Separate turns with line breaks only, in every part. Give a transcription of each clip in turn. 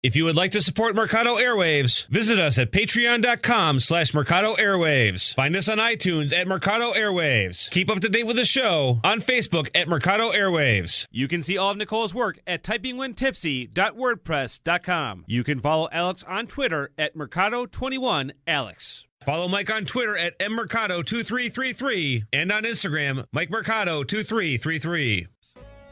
If you would like to support Mercado Airwaves, visit us at patreon.com/Mercado Airwaves. Find us on iTunes at Mercado Airwaves. Keep up to date with the show on Facebook at Mercado Airwaves. You can see all of Nicole's work at typingwhentipsy.wordpress.com. You can follow Alex on Twitter at Mercado21Alex. Follow Mike on Twitter at mmercado2333 and on Instagram, MikeMercado2333.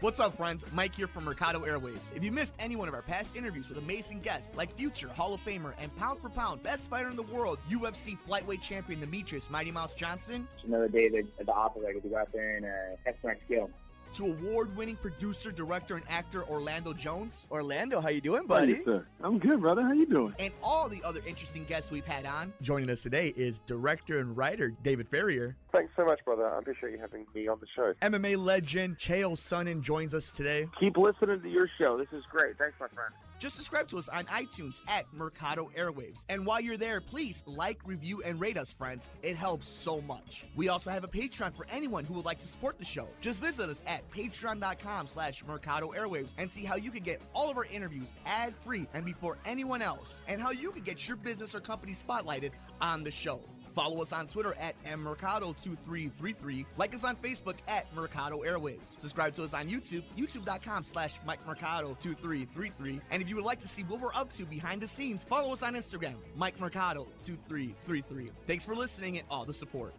What's up, friends? Mike here from Mercado Airwaves. If you missed any one of our past interviews with amazing guests like future Hall of Famer and pound for pound best fighter in the world, UFC flyweight champion Demetrius Mighty Mouse Johnson,
another day at the office, I get to go out there and test my skill.
To award-winning producer, director, and actor Orlando Jones. Orlando, how you doing, buddy?
Hey, sir. I'm good, brother. How you doing?
And all the other interesting guests we've had on. Joining us today is director and writer David Ferrier.
Thanks so much, brother. I appreciate you having me on the show.
MMA legend Chael Sonnen joins us today.
Keep listening to your show. This is great. Thanks, my friend.
Just subscribe to us on iTunes at Mercado Airwaves. And while you're there, please like, review, and rate us, friends. It helps so much. We also have a Patreon for anyone who would like to support the show. Just visit us at patreon.com/Mercado Airwaves and see how you can get all of our interviews ad-free and before anyone else, and how you can get your business or company spotlighted on the show. Follow us on Twitter at mmercado2333. Like us on Facebook at Mercado Airwaves. Subscribe to us on YouTube, youtube.com/MikeMercado2333. And if you would like to see what we're up to behind the scenes, follow us on Instagram, MikeMercado2333. Thanks for listening and all the support.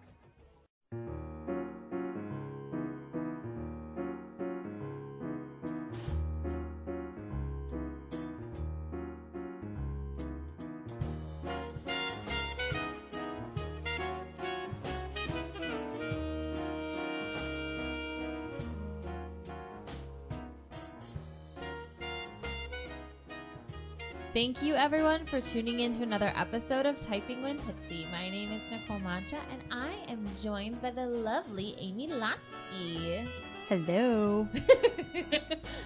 Thank you, everyone, for tuning in to another episode of Typing When Tipsy. My name is Nicole Mancha, and I am joined by the lovely Aimee Lonski.
Hello.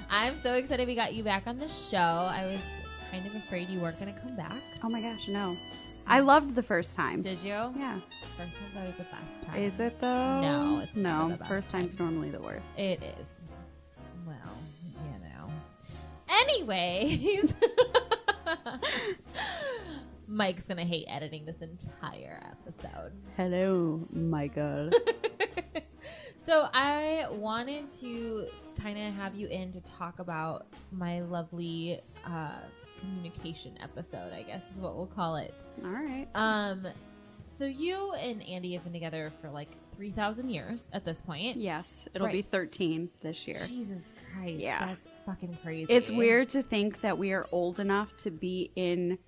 I'm so excited we got you back on the show. I was kind of afraid you weren't going to come back.
Oh my gosh, no. I loved the first time.
Did you?
Yeah.
First time's always the best time.
Is it though?
No, it's
no.
never the best
First time's
time.
normally the worst.
It is. Well, you know. Anyways. Mike's gonna hate editing this entire episode.
Hello, Michael.
So I wanted to kind of have you in to talk about my lovely communication episode, I guess is what we'll call it.
All right.
So you and Andy have been together for like 3,000 years at this point.
Yes, it'll be 13 this year.
Jesus Christ.
Yeah.
That's fucking crazy.
It's weird to think that we are old enough to be in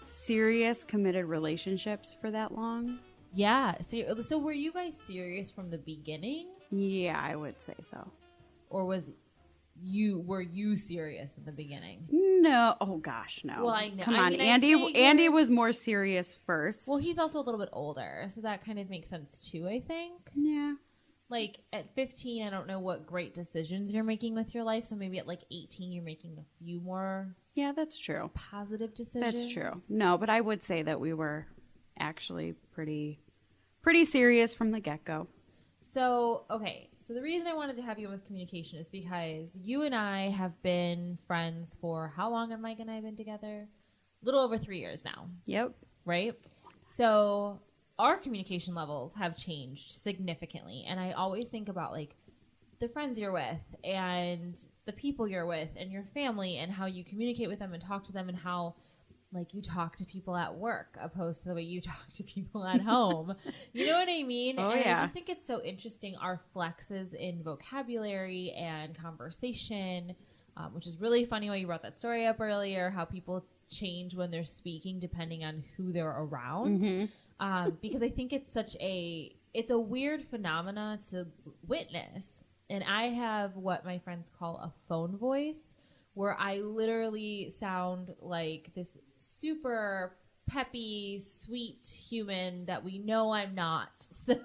serious, committed relationships for that long.
Yeah. So were you guys serious from the beginning?
Yeah, I would say so.
Or were you serious in the beginning?
No. Oh gosh, no.
Well, I know.
Come
I
on,
mean,
Andy was more serious first.
Well, he's also a little bit older, so that kind of makes sense too, I think.
Yeah.
Like at 15, I don't know what great decisions you're making with your life. So maybe at like 18, you're making a few more.
Yeah, that's true.
Positive decisions.
That's true. No, but I would say that we were actually pretty serious from the get-go.
So, okay. So the reason I wanted to have you with communication is because you and I have been friends for how long have Mike and I been together? A little over 3 years now.
Yep.
Right? So our communication levels have changed significantly. And I always think about like the friends you're with and the people you're with and your family and how you communicate with them and talk to them and how like you talk to people at work opposed to the way you talk to people at home. You know what I mean?
Oh,
and
yeah.
I just think it's so interesting, our flexes in vocabulary and conversation, which is really funny why you brought that story up earlier, how people change when they're speaking depending on who they're around.
Mm-hmm.
Because I think it's it's a weird phenomena to witness. And I have what my friends call a phone voice, where I literally sound like this super peppy, sweet human that we know I'm not. So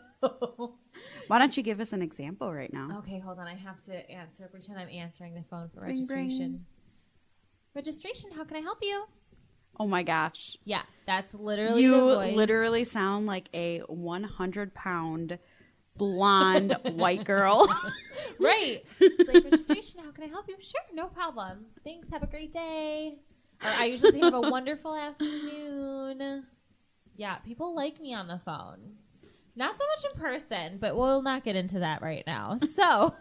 why don't you give us an example right now?
Okay, hold on. I have to pretend I'm answering the phone for
Ring,
registration.
ring.
Registration, how can I help you?
Oh my gosh.
Yeah, that's literally
You
the voice.
literally sound like a 100-pound blonde white girl.
Right. It's like, registration, how can I help you? Sure, no problem. Thanks, have a great day. Or I usually say, have a wonderful afternoon. Yeah, people like me on the phone. Not so much in person, but we'll not get into that right now. So,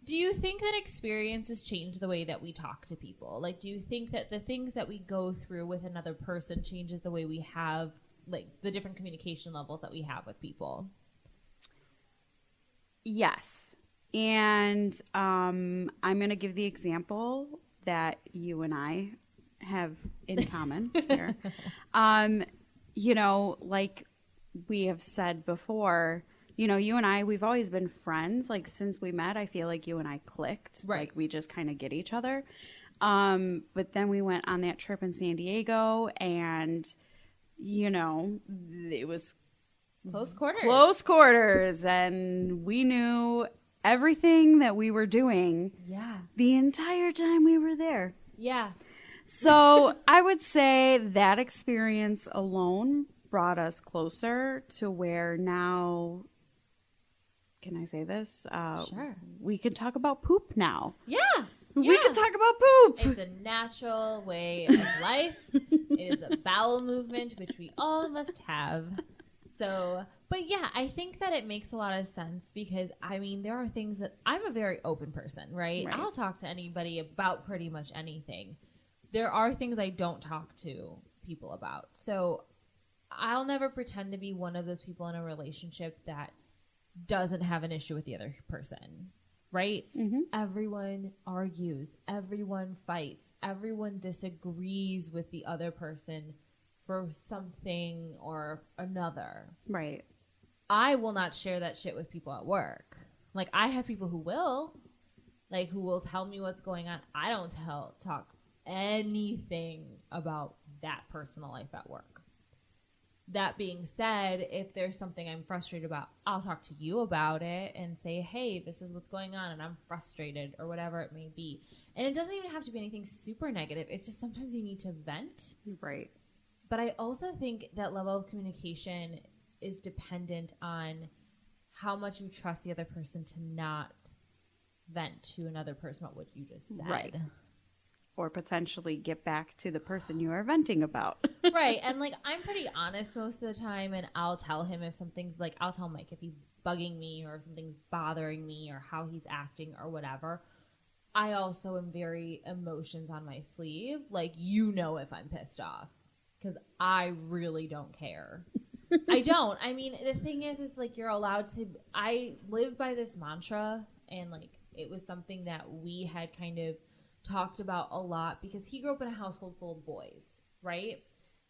do you think that experiences change the way that we talk to people? Like, do you think that the things that we go through with another person changes the way we have, like, the different communication levels that we have with people?
Yes. And I'm going to give the example that you and I have in common here. You know, like we have said before, you know, you and I, we've always been friends. Like since we met, I feel like you and I clicked.
Right.
Like we just kind of get each other. But then we went on that trip in San Diego and, you know, it was close quarters. And we knew everything that we were doing the entire time we were there.
Yeah.
So I would say that experience alone brought us closer to where now, can I say this?
Sure.
We can talk about poop now.
Yeah.
We can talk about poop.
It's a natural way of life. It is a bowel movement, which we all must have. So, but yeah, I think that it makes a lot of sense because, I mean, there are things that I'm a very open person, right? I'll talk to anybody about pretty much anything. There are things I don't talk to people about. So I'll never pretend to be one of those people in a relationship that doesn't have an issue with the other person, right? Mm-hmm. Everyone argues. Everyone fights. Everyone disagrees with the other person for something or another.
Right.
I will not share that shit with people at work. Like, I have people who will, like, who will tell me what's going on. I don't talk anything about that personal life at work. That being said, if there's something I'm frustrated about, I'll talk to you about it and say, hey, this is what's going on and I'm frustrated or whatever it may be. And it doesn't even have to be anything super negative. It's just sometimes you need to vent.
Right.
But I also think that level of communication is dependent on how much you trust the other person to not vent to another person about what you just said.
Right. Or potentially get back to the person you are venting about.
Right. And like, I'm pretty honest most of the time, and I'll tell him if something's like, I'll tell Mike if he's bugging me or if something's bothering me or how he's acting or whatever. I also am very emotions on my sleeve. Like, you know, if I'm pissed off, because I really don't care. I don't. I mean, the thing is, it's like you're allowed to. I live by this mantra, and like, it was something that we had kind of talked about a lot because he grew up in a household full of boys, right?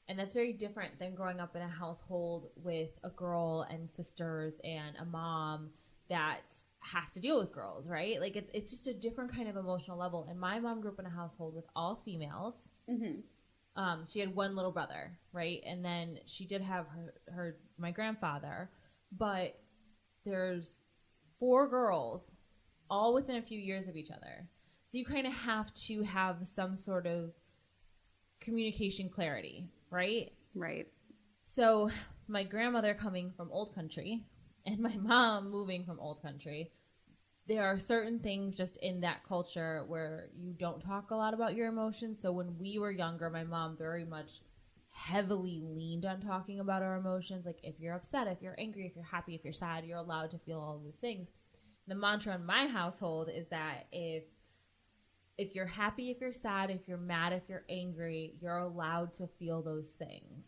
And that's very different than growing up in a household with a girl and sisters and a mom that has to deal with girls, right? Like, it's just a different kind of emotional level. And my mom grew up in a household with all females. Mm-hmm. She had one little brother, right? And then she did have my grandfather, but there's 4 girls all within a few years of each other. So you kind of have to have some sort of communication clarity, right?
Right.
So my grandmother coming from old country and my mom moving from old country, there are certain things just in that culture where you don't talk a lot about your emotions. So when we were younger, my mom very much heavily leaned on talking about our emotions. Like, if you're upset, if you're angry, if you're happy, if you're sad, you're allowed to feel all of those things. The mantra in my household is that if you're happy, if you're sad, if you're mad, if you're angry, you're allowed to feel those things.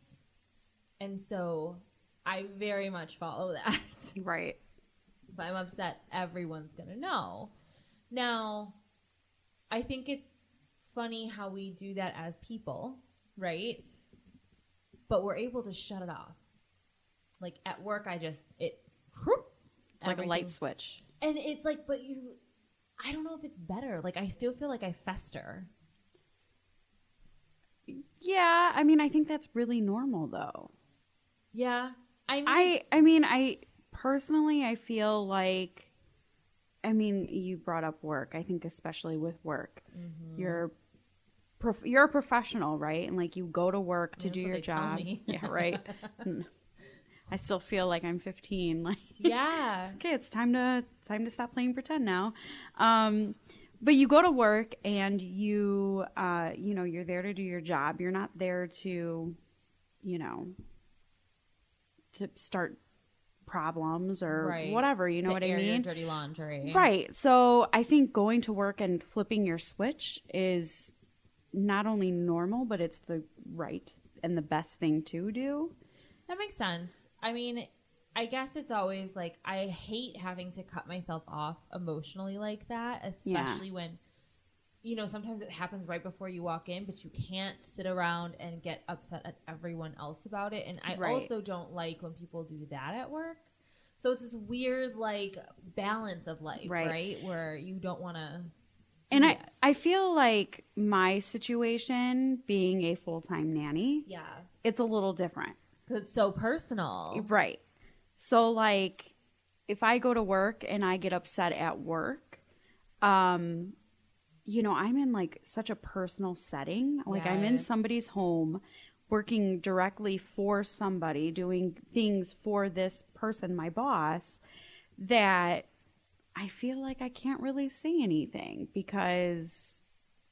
And so I very much follow that.
Right.
If I'm upset, everyone's going to know. Now, I think it's funny how we do that as people, right? But we're able to shut it off. Like, at work, it's
like a light switch.
And it's like, I don't know if it's better. Like, I still feel like I fester.
Yeah, I mean, I think that's really normal, though.
Yeah.
I personally, I feel like, I mean, you brought up work. I think especially with work, mm-hmm. You're a professional, right? And like, you go to work to do your job. Yeah, right. I still feel like I'm 15. Like,
yeah.
Okay, it's time to stop playing pretend now. But you go to work and you know, you're there to do your job. You're not there to, you know, to start problems or whatever, you know what I mean?
Your dirty laundry.
Right. So I think going to work and flipping your switch is not only normal, but it's the right and the best thing to do.
That makes sense. I mean, I guess it's always like, I hate having to cut myself off emotionally like that, especially when, you know, sometimes it happens right before you walk in, but you can't sit around and get upset at everyone else about it. And I also don't like when people do that at work. So it's this weird, like, balance of life, right? Where you don't want to.
And I feel like my situation, being a full-time nanny, it's a little different.
Because it's so personal.
Right. So, like, if I go to work and I get upset at work, you know, I'm in, like, such a personal setting. Like, I'm in somebody's home, working directly for somebody, doing things for this person, my boss, that I feel like I can't really say anything because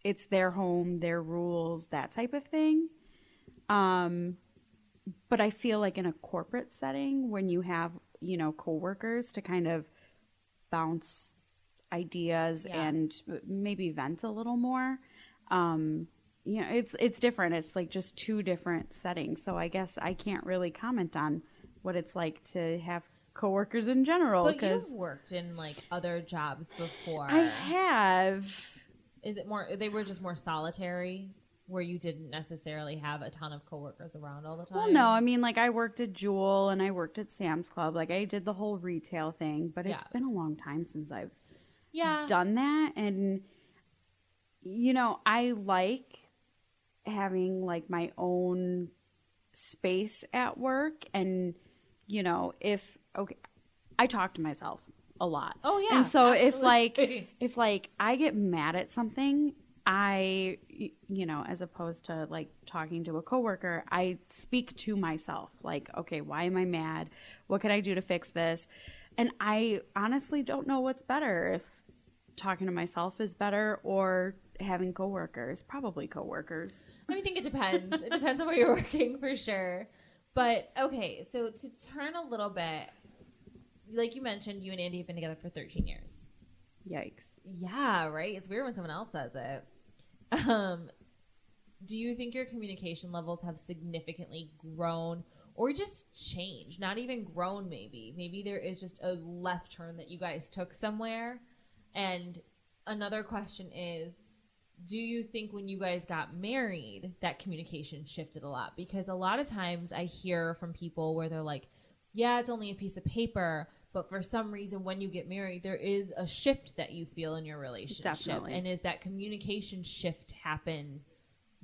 it's their home, their rules, that type of thing. But I feel like in a corporate setting, when you have, you know, coworkers to kind of bounce ideas and maybe vent a little more, you know, it's different. It's like just two different settings. So I guess I can't really comment on what it's like to have coworkers in general.
But you've worked in, like, other jobs before.
I have.
Is it more, they were just more solitary, where you didn't necessarily have a ton of coworkers around all the time?
Well, no. I mean, like, I worked at Jewel and I worked at Sam's Club. Like, I did the whole retail thing, but it's been a long time since I've done that. And, you know, I like having, like, my own space at work. And, you know, I talk to myself a lot.
Oh, yeah.
And so
absolutely.
if I get mad at something, you know, as opposed to, like, talking to a coworker, I speak to myself. Like, okay, why am I mad? What can I do to fix this? And I honestly don't know what's better, if talking to myself is better or having coworkers. Probably coworkers.
I think it depends. It depends on where you're working, for sure. But, okay, so to turn a little bit, like you mentioned, you and Andy have been together for 13 years.
Yikes.
Yeah, right? It's weird when someone else says it. Do you think your communication levels have significantly grown or just changed? Not even grown, maybe. Maybe there is just a left turn that you guys took somewhere. And another question is, do you think when you guys got married that communication shifted a lot? Because a lot of times I hear from people where they're like, yeah, it's only a piece of paper, but for some reason when you get married, there is a shift that you feel in your relationship.
Definitely.
And is that communication shift happen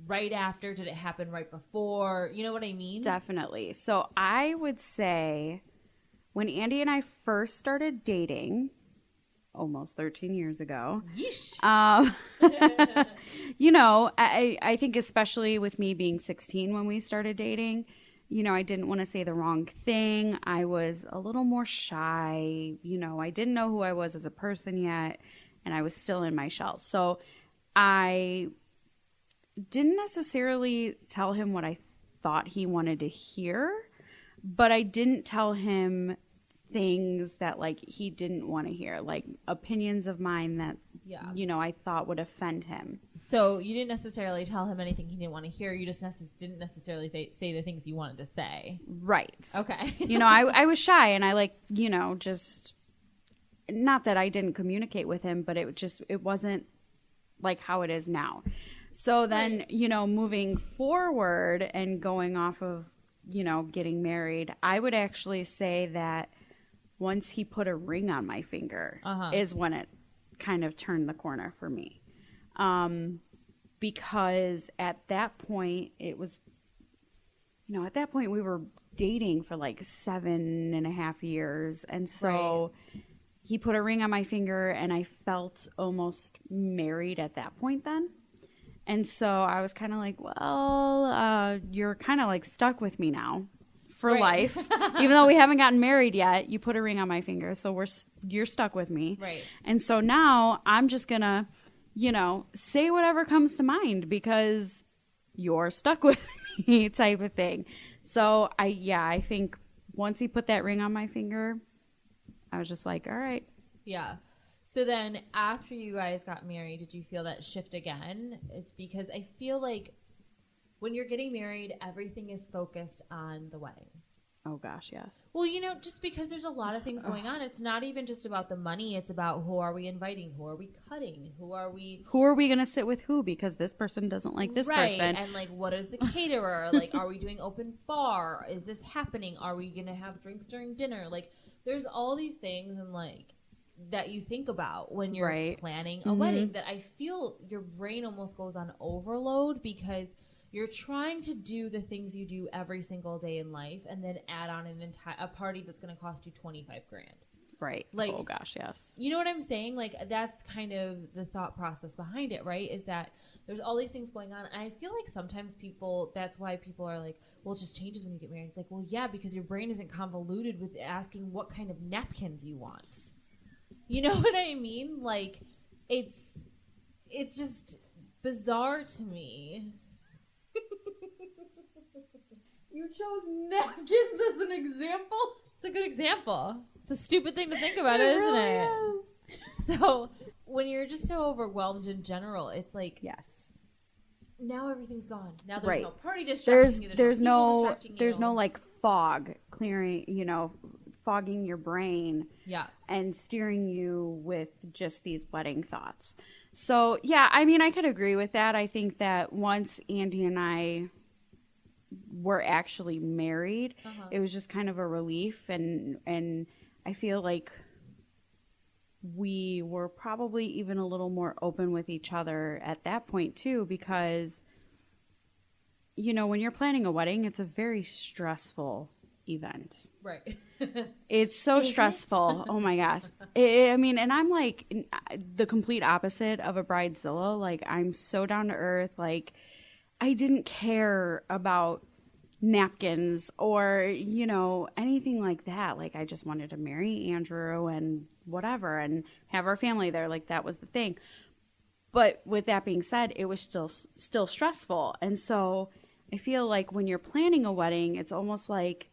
right after? Did it happen right before? You know what I mean?
Definitely. So I would say when Andy and I first started dating, almost 13 years ago, you know, I think especially with me being 16 when we started dating, you know, I didn't want to say the wrong thing. I was a little more shy. You know, I didn't know who I was as a person yet, and I was still in my shell. So I didn't necessarily tell him what I thought he wanted to hear, but I didn't tell him things that, like, he didn't want to hear, like opinions of mine that, you know, I thought would offend him.
So you didn't necessarily tell him anything he didn't want to hear. You just didn't necessarily say the things you wanted to say.
Right.
Okay.
You know, I was shy, and I, like, you know, just, not that I didn't communicate with him, but it wasn't like how it is now. So then, you know, moving forward and going off of, you know, getting married, I would actually say that once he put a ring on my finger is when it kind of turned the corner for me. Because at that point, it was, you know, at that point we were dating for like 7.5 years. And so he put a ring on my finger, and I felt almost married at that point then. And so I was kind of like, well, you're kind of like stuck with me now for life. Even though we haven't gotten married yet, you put a ring on my finger. So you're stuck with me.
Right.
And so now I'm just going to, say whatever comes to mind because you're stuck with me type of thing. So I think once he put that ring on my finger, I was just like, all right.
Yeah. So then after you guys got married, did you feel that shift again? It's because I feel like when you're getting married, everything is focused on the wedding.
Oh, gosh, yes.
Well, just because there's a lot of things going on, it's not even just about the money. It's about who are we inviting? Who are we cutting? Who are we
going to sit with who? Because this person doesn't like this person.
And, what is the caterer? Are we doing open bar? Is this happening? Are we going to have drinks during dinner? There's all these things and, that you think about when you're planning a wedding that I feel your brain almost goes on overload because you're trying to do the things you do every single day in life and then add on a party that's going to cost you $25,000.
Right. Oh gosh, yes.
You know what I'm saying? That's kind of the thought process behind it, right? Is that there's all these things going on. And I feel like sometimes that's why people are like, well, it just changes when you get married. It's like, well, yeah, because your brain isn't convoluted with asking what kind of napkins you want. You know what I mean? It's just bizarre to me. You chose napkins as an example? It's a good example. It's a stupid thing to think about, isn't it? So when you're just so overwhelmed in general, it's like,
yes.
Now everything's gone. Now there's no party distracting you. There's no
fog clearing, fogging your brain.
Yeah.
And steering you with just these wedding thoughts. So, yeah, I could agree with that. I think that once Andy and I were actually married, it was just kind of a relief. And I feel like we were probably even a little more open with each other at that point, too, because, when you're planning a wedding, it's a very stressful event.
Right.
It's so stressful. Oh my gosh. And I'm the complete opposite of a bridezilla. I'm so down to earth. I didn't care about napkins or, anything like that. I just wanted to marry Andrew and whatever and have our family there. That was the thing. But with that being said, it was still stressful. And so I feel like when you're planning a wedding, it's almost like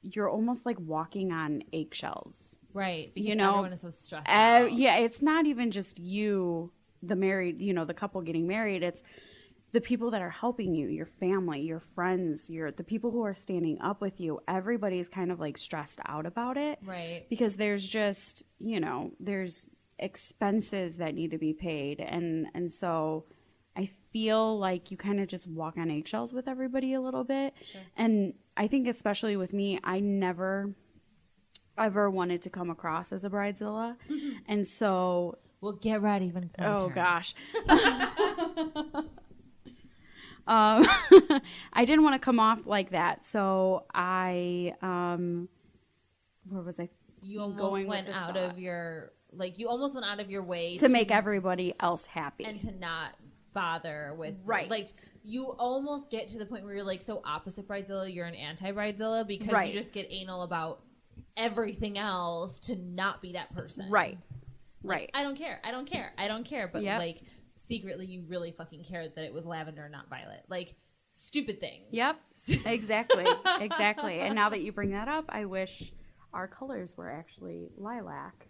you're almost walking on eggshells.
Right. Because everyone is so stressed out.
Yeah, it's not even just you, the married, the couple getting married. It's the people that are helping you, your family, your friends, the people who are standing up with you. Everybody's kind of stressed out about it.
Right.
Because there's just, there's expenses that need to be paid. And so I feel like you kind of just walk on eggshells with everybody a little bit. Sure. And I think especially with me, I never ever wanted to come across as a bridezilla. And so...
Well, get ready when it's my turn.
Gosh. I didn't want to come off like that. So I... where was I
You almost went out of your... you almost went out of your way
to make everybody else happy.
And to not bother with...
Right.
You almost get to the point where you're so opposite bridezilla, you're an anti-bridezilla because you just get anal about everything else to not be that person.
Right. Right.
I don't care. But secretly you really fucking cared that it was lavender, not violet. Stupid thing.
Yep. Exactly. Exactly. And now that you bring that up, I wish our colors were actually lilac.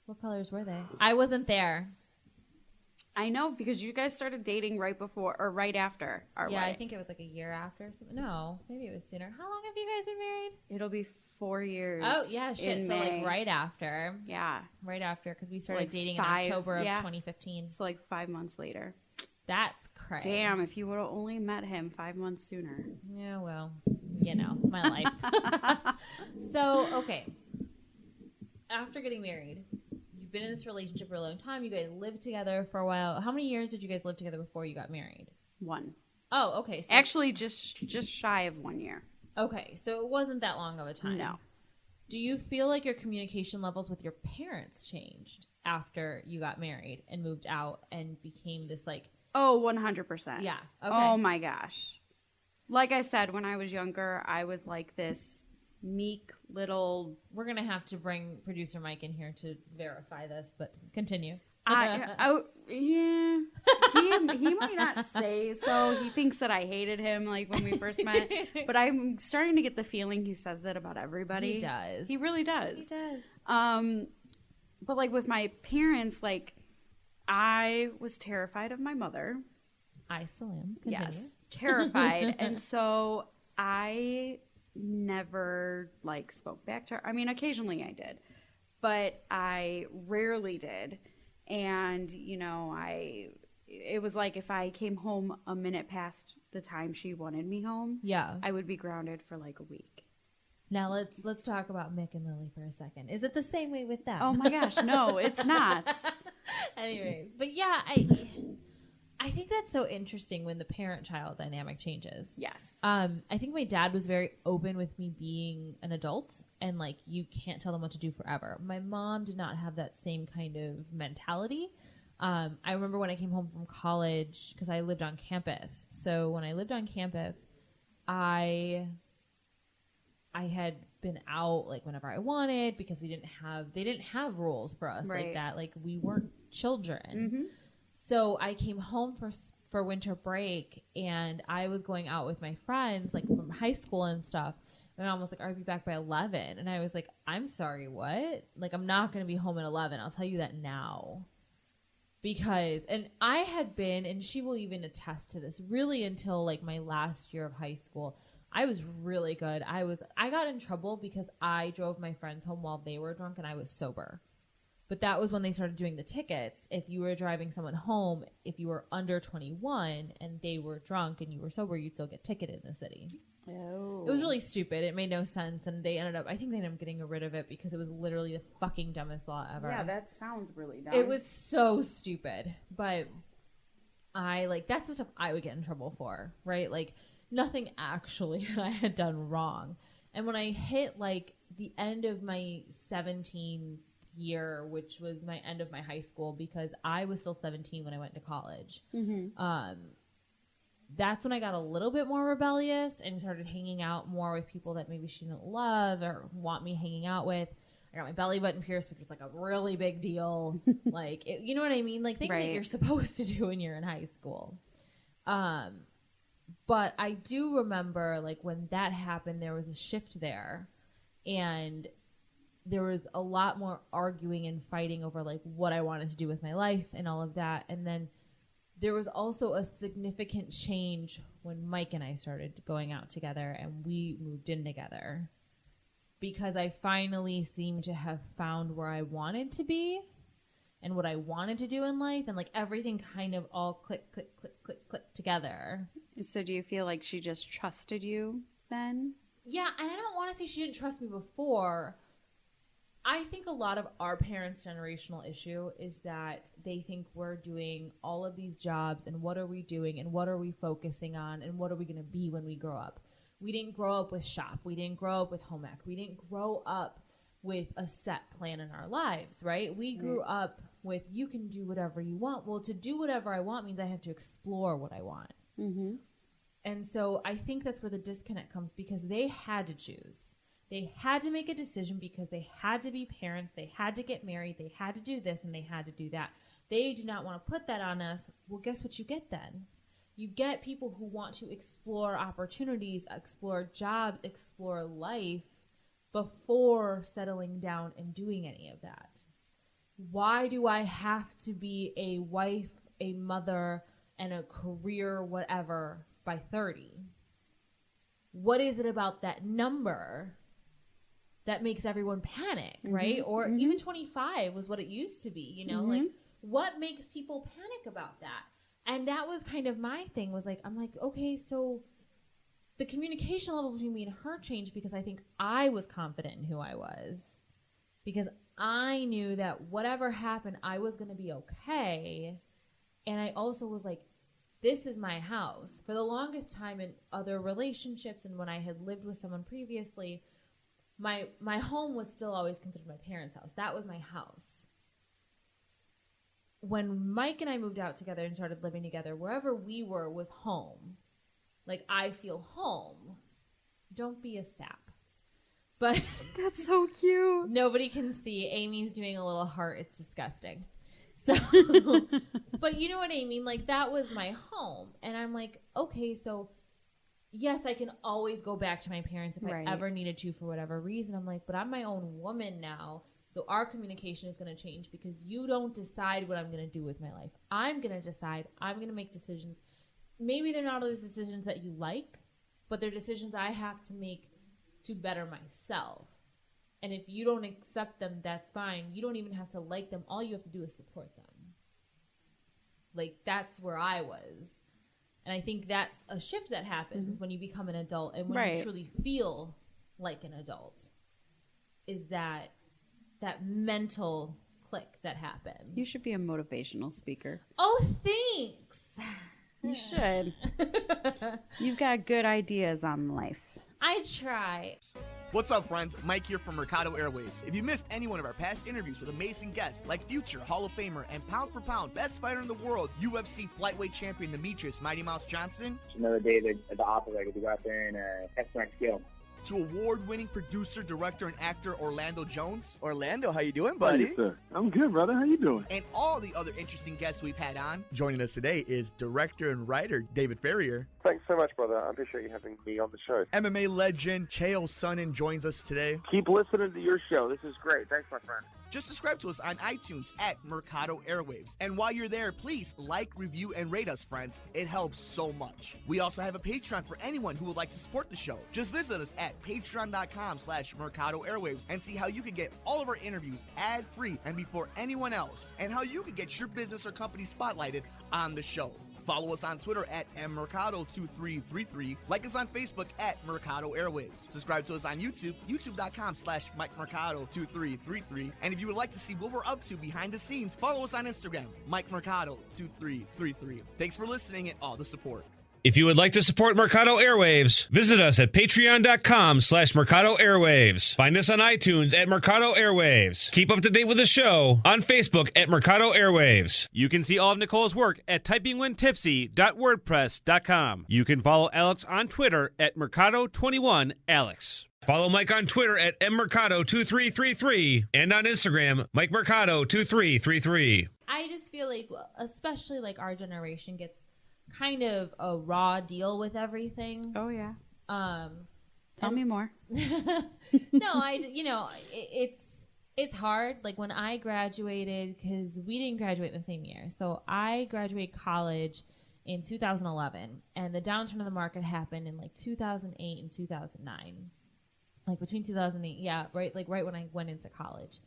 What colors were they? I wasn't there.
I know, because you guys started dating right before or right after our wedding.
I think it was a year after or something. No, maybe it was sooner. How long have you guys been married?
It'll be 4 years.
Oh, yeah, shit.
In
so
May.
Right after.
Yeah.
Right after, because we started dating in October of 2015.
So 5 months later.
That's crazy.
Damn, if you would have only met him 5 months sooner.
Yeah, well, my life. So, okay. After getting married, you've been in this relationship for a long time. You guys lived together for a while. How many years did you guys live together before you got married?
1.
Oh, okay. So
actually, just shy of 1 year.
Okay, so it wasn't that long of a time.
No.
Do you feel like your communication levels with your parents changed after you got married and moved out and became this
Oh, 100%.
Yeah. Okay.
Oh my gosh. Like I said, when I was younger, I was this meek little...
We're going to have to bring producer Mike in here to verify this, but continue.
Yeah, he might not say so. He thinks that I hated him like when we first met, but I'm starting to get the feeling he says that about everybody.
He does.
He really does.
He does.
But like with my parents, like I was terrified of my mother.
I still am. Continue.
Yes, terrified, and so I never like spoke back to her. I mean, occasionally I did, but I rarely did. And, you know, it was like if I came home a minute past the time she wanted me home,
Yeah.
I would be grounded for like a week.
Now let's talk about Mick and Lily for a second. Is it the same way with them?
Oh my gosh, no, it's not.
Anyways, but yeah, I think that's so interesting when the parent-child dynamic changes.
Yes.
I think my dad was very open with me being an adult and like you can't tell them what to do forever. My mom did not have that same kind of mentality. I remember when I came home from college because I lived on campus. So when I lived on campus, I had been out like whenever I wanted because they didn't have rules for us like that. Like we weren't children. Mm-hmm. So I came home for winter break and I was going out with my friends like from high school and stuff. My mom was like, I'll be back by 11. And I was like, I'm sorry, what? Like, I'm not going to be home at 11. I'll tell you that now. Because, and I had been, and she will even attest to this, really until like my last year of high school, I was really good. I got in trouble because I drove my friends home while they were drunk and I was sober. But that was when they started doing the tickets. If you were driving someone home, if you were under 21 and they were drunk and you were sober, you'd still get ticketed in the city.
Oh.
It was really stupid. It made no sense. And I think they ended up getting rid of it because it was literally the fucking dumbest law ever.
Yeah, that sounds really dumb.
It was so stupid. But that's the stuff I would get in trouble for, right? Like, nothing actually I had done wrong. And when I hit, like, the end of my 17 year, which was my end of my high school, because I was still 17 when I went to college. Mm-hmm. That's when I got a little bit more rebellious and started hanging out more with people that maybe she didn't love or want me hanging out with. I got my belly button pierced, which was like a really big deal. Like, you know what I mean? Like things that you're supposed to do when you're in high school. But I do remember, like, when that happened, there was a shift there. And there was a lot more arguing and fighting over, like, what I wanted to do with my life and all of that. And then there was also a significant change when Mike and I started going out together and we moved in together. Because I finally seemed to have found where I wanted to be and what I wanted to do in life. And, like, everything kind of all click together.
So do you feel like she just trusted you then?
Yeah, and I don't want to say she didn't trust me before. I think a lot of our parents' generational issue is that they think we're doing all of these jobs and what are we doing and what are we focusing on and what are we going to be when we grow up. We didn't grow up with shop. We didn't grow up with home ec. We didn't grow up with a set plan in our lives, right? We grew up with you can do whatever you want. Well, to do whatever I want means I have to explore what I want. Mm-hmm. And so I think that's where the disconnect comes because they had to choose. They had to make a decision because they had to be parents. They had to get married. They had to do this and they had to do that. They do not want to put that on us. Well, guess what you get then? You get people who want to explore opportunities, explore jobs, explore life before settling down and doing any of that. Why do I have to be a wife, a mother, and a career, whatever, by 30? What is it about that number that makes everyone panic, right? Or even 25 was what it used to be, you know? Like, what makes people panic about that? And that was kind of my thing was like, I'm like, okay, so the communication level between me and her changed because I think I was confident in who I was. Because I knew that whatever happened, I was going to be okay. And I also was like, this is my house. For the longest time in other relationships and when I had lived with someone previously, my home was still always considered my parents' house. That was my house. When Mike and I moved out together and started living together, wherever we were was home. Like, I feel home. Don't be a sap. But
that's so cute.
Nobody can see. Aimee's doing a little heart. It's disgusting. So, but you know what I mean? Like, that was my home. And I'm like, okay, so yes, I can always go back to my parents if I ever needed to for whatever reason. I'm like, but I'm my own woman now. So our communication is going to change because you don't decide what I'm going to do with my life. I'm going to decide. I'm going to make decisions. Maybe they're not those decisions that you like, but they're decisions I have to make to better myself. And if you don't accept them, that's fine. You don't even have to like them. All you have to do is support them. Like, that's where I was. And I think that's a shift that happens when you become an adult and when you truly feel like an adult, is that mental click that happens.
You should be a motivational speaker.
Oh, thanks.
You should. You've got good ideas on life.
I try.
What's up, friends? Mike here from Mercado Airwaves. If you missed any one of our past interviews with amazing guests like future Hall of Famer and pound for pound best fighter in the world, UFC flyweight champion Demetrius Mighty Mouse Johnson,
Another day at the office, I get to go out there and test my skill.
to award-winning producer, director, and actor Orlando Jones. Orlando, how you doing, buddy?
Hey, sir. I'm good, brother. How you doing?
And all the other interesting guests we've had on. Joining us today is director and writer David Ferrier.
Thanks so much, brother. I appreciate you having me on the show.
MMA legend Chael Sonnen joins us today.
Keep listening to your show. This is great. Thanks, my friend.
Just subscribe to us on iTunes at Mercado Airwaves. And while you're there, please like, review, and rate us, friends. It helps so much. We also have a Patreon for anyone who would like to support the show. Just visit us at patreon.com/Mercado Airwaves and see how you can get all of our interviews ad-free and before anyone else, and how you can get your business or company spotlighted on the show. Follow us on Twitter at mmercado2333. Like us on Facebook at Mercado Airwaves. Subscribe to us on YouTube, youtube.com/MikeMercado2333. And if you would like to see what we're up to behind the scenes, follow us on Instagram, MikeMercado2333. Thanks for listening and all the support.
If you would like to support Mercado Airwaves, visit us at patreon.com/Mercado Airwaves. Find us on iTunes at Mercado Airwaves. Keep up to date with the show on Facebook at Mercado Airwaves. You can see all of Nicole's work at typingwhentipsy.wordpress.com. You can follow Alex on Twitter at Mercado21Alex. Follow Mike on Twitter at mmercado2333 and on Instagram, MikeMercado2333.
I just feel like, especially like our generation gets kind of a raw deal with everything.
Oh, yeah. Tell me more.
No, it's hard. Like, when I graduated, because we didn't graduate in the same year. So I graduated college in 2011, and the downturn of the market happened in like 2008 and 2009. Like between 2008, right when I went into college.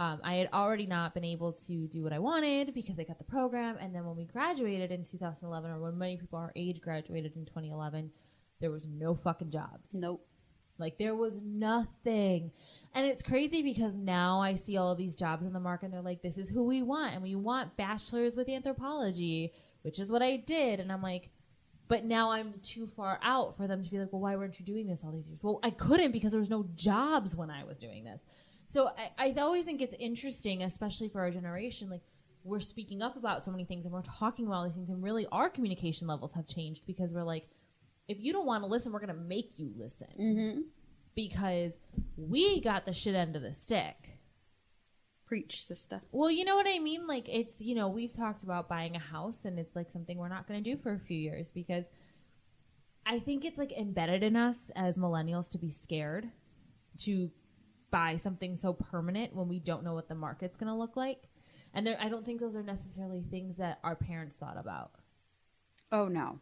I had already not been able to do what I wanted because I got the program. And then when we graduated in 2011, or when many people our age graduated in 2011, there was no fucking jobs.
Nope.
Like, there was nothing. And it's crazy because now I see all of these jobs in the market and they're like, this is who we want. And we want bachelors with anthropology, which is what I did. And I'm like, but now I'm too far out for them to be like, well, why weren't you doing this all these years? Well, I couldn't because there was no jobs when I was doing this. So I always think it's interesting, especially for our generation, like, we're speaking up about so many things and we're talking about all these things, and really our communication levels have changed because we're like, if you don't want to listen, we're going to make you listen because we got the shit end of the stick.
Preach, sister.
Well, you know what I mean? Like, it's, we've talked about buying a house, and it's like something we're not going to do for a few years because I think it's like embedded in us as millennials to be scared to buy something so permanent when we don't know what the market's going to look like. And I don't think those are necessarily things that our parents thought about.
Oh, no.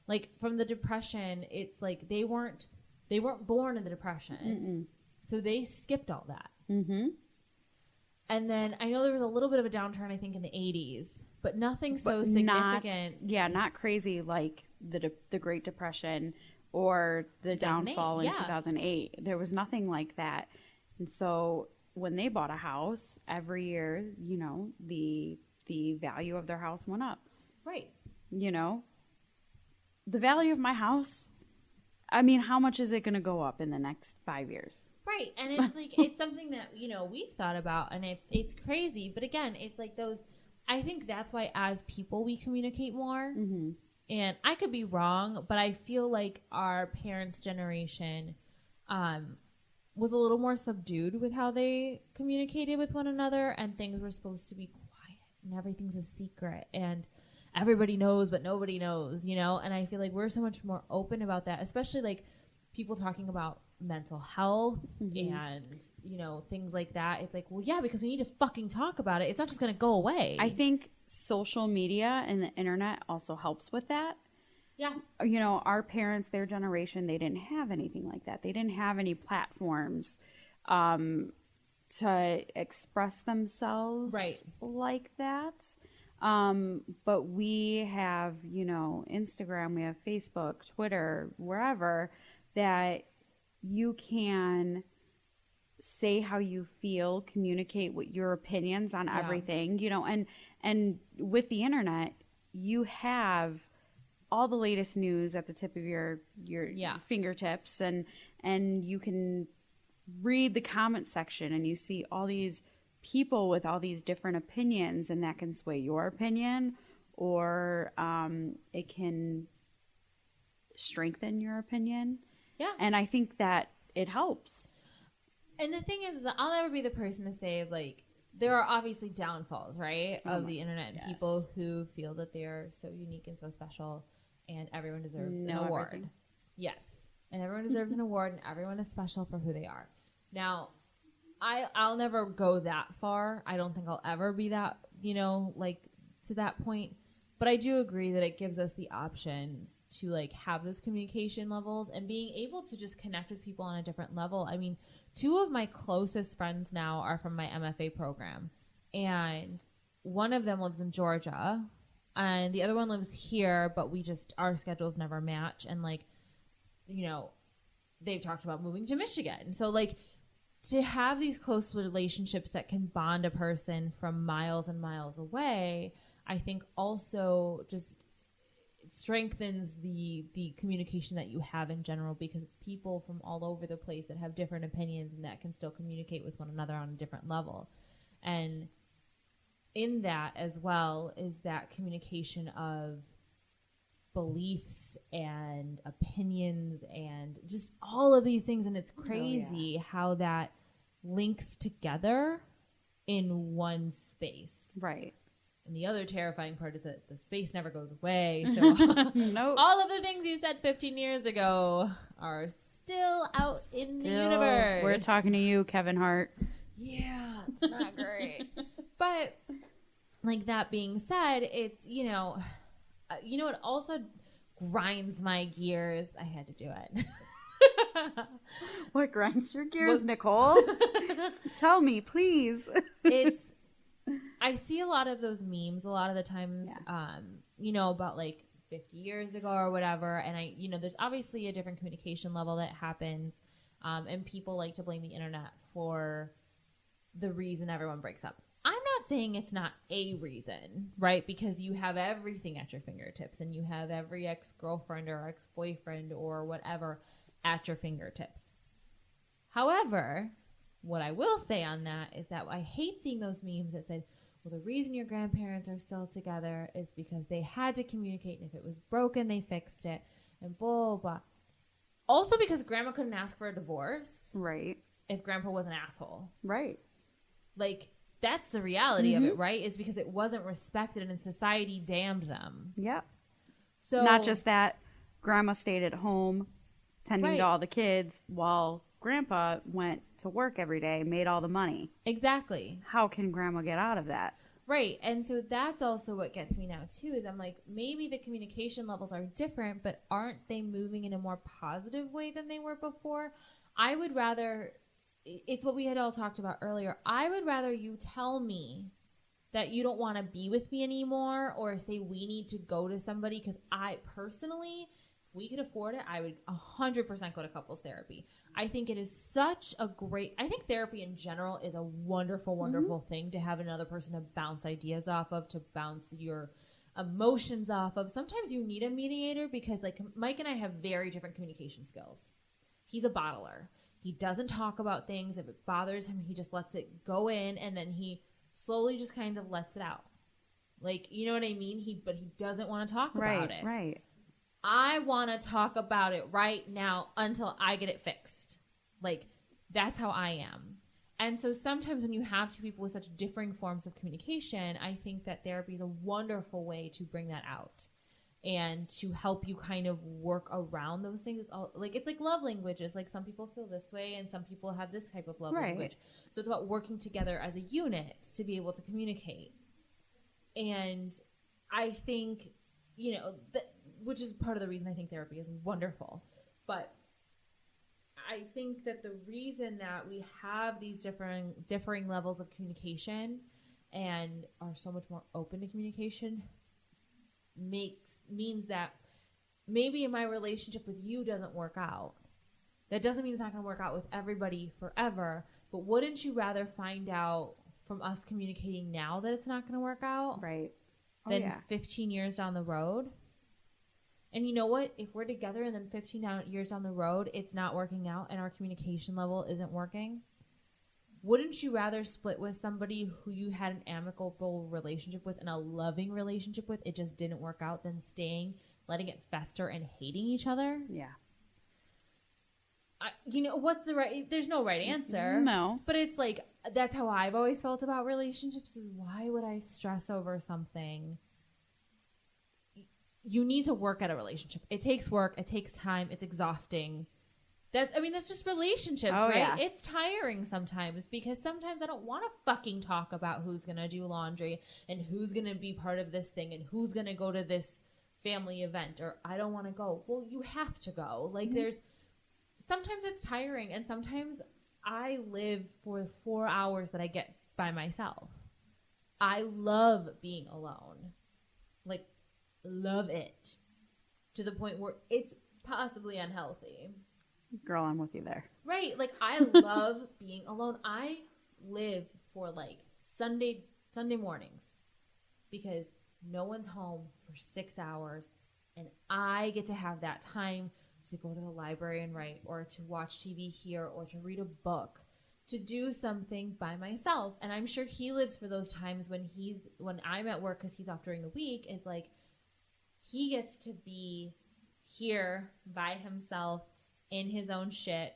Like, from the Depression, it's like they weren't born in the Depression. So they skipped all that. And then I know there was a little bit of a downturn, I think, in the 80s, but nothing so significant.
Not crazy like the Great Depression or the downfall in 2008. There was nothing like that. And so when they bought a house, every year, the value of their house went up.
Right.
The value of my house, I mean, how much is it going to go up in the next 5 years?
Right. And it's like, it's something that, we've thought about, and it's crazy. But again, it's like I think that's why as people we communicate more. And I could be wrong, but I feel like our parents' generation was a little more subdued with how they communicated with one another, and things were supposed to be quiet. and everything's a secret and everybody knows but nobody knows, you know? And I feel like we're so much more open about that, especially like people talking about mental health and, you know, things like that. It's like, well, yeah, because we need to fucking talk about it. It's not just going to go away.
I think social media and the internet also helps with that.
Yeah.
You know, our parents, their generation, they didn't have anything like that. They didn't have any platforms to express themselves like that. But we have, you know, Instagram, we have Facebook, Twitter, wherever, that you can say how you feel, communicate what your opinions on everything, you know, and with the internet, you have all the latest news at the tip of your fingertips, and you can read the comment section and you see all these people with all these different opinions, and that can sway your opinion, or it can strengthen your opinion.
Yeah.
And I think that it helps.
And the thing is that I'll never be the person to say, like, there are obviously downfalls, right, of the internet and people who feel that they are so unique and so special and everyone deserves an award.
Everything.
Yes. And everyone deserves an award and everyone is special for who they are. Now, I'll never go that far. I don't think I'll ever be that, you know, like, to that point. But I do agree that it gives us the options to, like, have those communication levels and being able to just connect with people on a different level. I mean, 2 of my closest friends now are from my MFA program. And one of them lives in Georgia. And the other one lives here, but our schedules never match. And, like, you know, they've talked about moving to Michigan. So, like, to have these close relationships that can bond a person from miles and miles away, I think also just strengthens the communication that you have in general, because it's people from all over the place that have different opinions and that can still communicate with one another on a different level. And in that as well is that communication of beliefs and opinions and just all of these things. And it's crazy how that links together in one space.
Right.
And the other terrifying part is that the space never goes away. So
Nope.
all of the things you said 15 years ago are still out in the universe.
We're talking to you, Kevin Hart.
Yeah, it's not great. But, like, that being said, it's, you know, it also grinds my gears. I had to do it.
What grinds your gears, Nicole? Tell me, please.
I see a lot of those memes a lot of the times, you know, about like 50 years ago or whatever. And there's obviously a different communication level that happens. And people like to blame the internet for the reason everyone breaks up. I'm not saying it's not a reason, right? Because you have everything at your fingertips and you have every ex-girlfriend or ex-boyfriend or whatever at your fingertips. However, what I will say on that is that I hate seeing those memes that said, well, the reason your grandparents are still together is because they had to communicate, and if it was broken, they fixed it, and blah, blah, blah. Also because grandma couldn't ask for a divorce.
Right.
If grandpa was an asshole.
Right.
Like, that's the reality of it, right? Is because it wasn't respected and society damned them.
Yep.
So
not just that, grandma stayed at home tending to all the kids while grandpa went to work every day, made all the money.
Exactly.
How can grandma get out of that?
Right. And so that's also what gets me now, too, is I'm like, maybe the communication levels are different, but aren't they moving in a more positive way than they were before? I would rather, it's what we had all talked about earlier, I would rather you tell me that you don't want to be with me anymore, or say we need to go to somebody, because I personally, if we could afford it, I would 100% go to couples therapy. I think it is such a great, I think therapy in general is a wonderful, wonderful thing to have another person to bounce ideas off of, to bounce your emotions off of. Sometimes you need a mediator because, like, Mike and I have very different communication skills. He's a bottler. He doesn't talk about things. If it bothers him, he just lets it go in, and then he slowly just kind of lets it out. Like, you know what I mean? But he doesn't want to talk about it.
Right.
I want to talk about it right now until I get it fixed. Like, that's how I am. And so sometimes when you have two people with such differing forms of communication, I think that therapy is a wonderful way to bring that out and to help you kind of work around those things. It's like love languages. Like some people feel this way and some people have this type of love language. So it's about working together as a unit to be able to communicate. And I think, which is part of the reason I think therapy is wonderful. But I think that the reason that we have these differing levels of communication and are so much more open to communication means that maybe my relationship with you doesn't work out. That doesn't mean it's not going to work out with everybody forever, but wouldn't you rather find out from us communicating now that it's not going to work out?
Right.
Than 15 years down the road? And you know what? If we're together and then 15 years down the road, it's not working out and our communication level isn't working, wouldn't you rather split with somebody who you had an amicable relationship with and a loving relationship with, it just didn't work out, than staying, letting it fester and hating each other?
Yeah.
What's the right... There's no right answer.
No.
But it's like, that's how I've always felt about relationships, is why would I stress over something? You need to work at a relationship. It takes work. It takes time. It's exhausting. That's just relationships, right?
Yeah.
It's tiring sometimes because sometimes I don't want to fucking talk about who's going to do laundry and who's going to be part of this thing and who's going to go to this family event, or I don't want to go. Well, you have to go. Like sometimes it's tiring, and sometimes I live for the 4 hours that I get by myself. I love being alone. Like, love it. To the point where it's possibly unhealthy.
Girl, I'm with you there.
Right. Like, I love being alone. I live for, like, Sunday mornings because no one's home for 6 hours, and I get to have that time to go to the library and write, or to watch TV here, or to read a book, to do something by myself. And I'm sure he lives for those times when I'm at work because he's off during the week, is like, he gets to be here by himself in his own shit,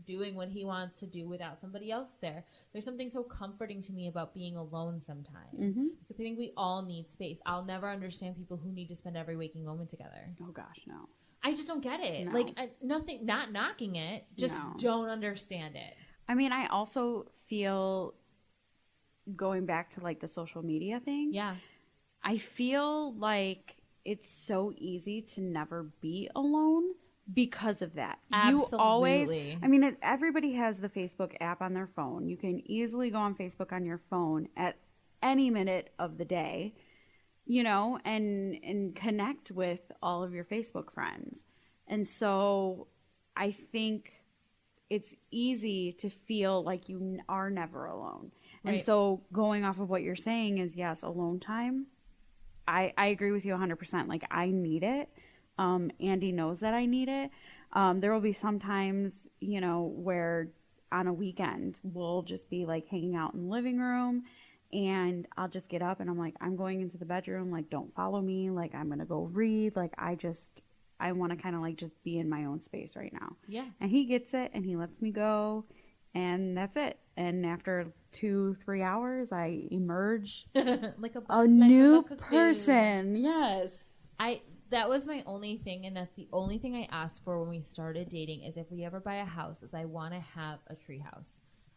doing what he wants to do without somebody else there. There's something so comforting to me about being alone sometimes. Because I think we all need space. I'll never understand people who need to spend every waking moment together.
Oh gosh, no.
I just don't get it.
No.
Like, nothing, not knocking it, just don't understand it.
I mean, I also feel, going back to like the social media thing.
Yeah.
I feel like it's so easy to never be alone because of that.
Absolutely.
You always, I mean, everybody has the Facebook app on their phone. You can easily go on Facebook on your phone at any minute of the day, and connect with all of your Facebook friends. And so I think it's easy to feel like you are never alone.
Right.
And so going off of what you're saying is, yes, alone time. I agree with you 100%. Like, I need it. Andy knows that I need it. There will be some times, where on a weekend we'll just be like hanging out in the living room, and I'll just get up and I'm like, I'm going into the bedroom. Like, don't follow me. Like, I'm going to go read. Like, I want to kind of like just be in my own space right now.
Yeah.
And he gets it and he lets me go, and that's it. And after 2-3 hours, I emerge
like
a new person. Yes.
That was my only thing, and that's the only thing I asked for when we started dating, is if we ever buy a house, is I want to have a tree house.